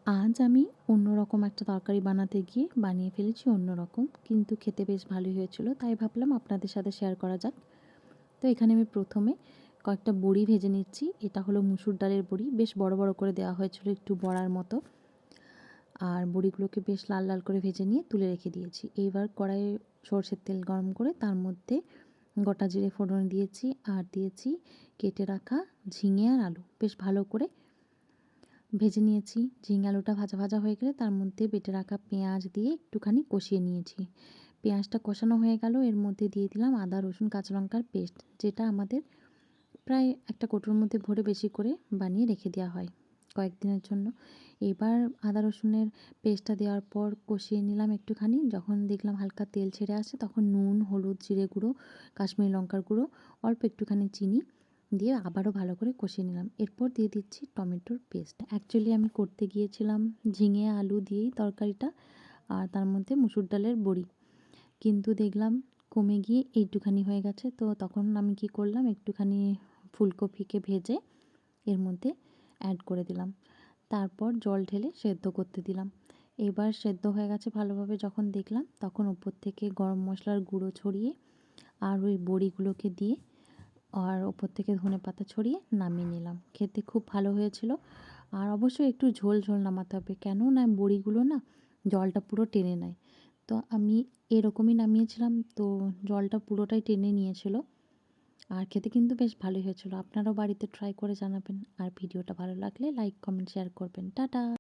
আজ আমি অন্যরকম একটা তরকারি বানাতে গিয়ে বানিয়ে ফেলেছি অন্যরকম, কিন্তু খেতে বেশ ভালোই হয়েছিল, তাই ভাবলাম আপনাদের সাথে শেয়ার করা যাক। তো এখানে আমি প্রথমে কয়েকটা বড়ি ভেজে নিচ্ছি। এটা হলো মুসুর ডালের বড়ি, বেশ বড় বড় করে দেওয়া হয়েছিল, একটু বড়ার মতো। আর বড়িগুলোকে বেশ লাল লাল করে ভেজে নিয়ে তুলে রেখে দিয়েছি। এইবার কড়াইয়ে সরষের তেল গরম করে তার মধ্যে গোটা জিরে ফোড়ন দিয়েছি, আর দিয়েছি কেটে রাখা ঝিঙে আর আলু। বেশ ভালো করে ভেজে নিয়েছি। ঝিঙে আলুটা ভাজা ভাজা হয়ে গেলে তার মধ্যে বেটে রাখা পেঁয়াজ দিয়ে একটুখানি কষিয়ে নিয়েছি। পেঁয়াজটা কষানো হয়ে গেল, এর মধ্যে দিয়ে দিলাম আদা রসুন কাঁচা লঙ্কার পেস্ট, যেটা আমাদের প্রায় একটা কৌটোর মধ্যে ভরে বেশি করে বানিয়ে রেখে দেওয়া হয় কয়েকদিনের জন্য। এবার আদা রসুনের পেস্টটা দেওয়ার পর কষিয়ে নিলাম একটুখানি। যখন দেখলাম হালকা তেল ছেড়ে আসে, তখন নুন, হলুদ, জিরে গুঁড়ো, কাশ্মীরি লঙ্কার গুঁড়ো, অল্প একটুখানি চিনি দিয়ে আবারও ভালো করে কষিয়ে নিলাম। এরপর দিয়ে দিচ্ছি টমেটোর পেস্ট। অ্যাকচুয়ালি আমি করতে গিয়েছিলাম ঝিঙে আলু দিয়েই তরকারিটা, আর তার মধ্যে মুসুর ডালের বড়ি, কিন্তু দেখলাম কমে গিয়ে এইটুখানি হয়ে গেছে। তো তখন আমি কি করলাম, একটুখানি ফুলকপিকে ভেজে এর মধ্যে অ্যাড করে দিলাম। তারপর জল ঢেলে সেদ্ধ করতে দিলাম। এবার সেদ্ধ হয়ে গেছে ভালোভাবে যখন দেখলাম, তখন ওপর থেকে গরম মশলার গুঁড়ো ছড়িয়ে আর ওই বড়িগুলোকে দিয়ে আর ওপর থেকে ধনেপাতা ছড়িয়ে নামিয়ে নিলাম। খেতে খুব ভালো হয়েছিল। আর অবশ্যই একটু ঝোল ঝোল নামাতে হবে, কেন না বড়িগুলো না জলটা পুরো টেনে নেয়। তো আমি এরকমই নামিয়েছিলাম, তো জলটা পুরোটাই টেনে নিয়েছিল। আর খেতে কিন্তু বেশ ভালোই হয়েছিল। আপনারাও বাড়িতে ট্রাই করে জানাবেন। আর ভিডিওটা ভালো লাগলে লাইক, কমেন্ট, শেয়ার করবেন। টাটা।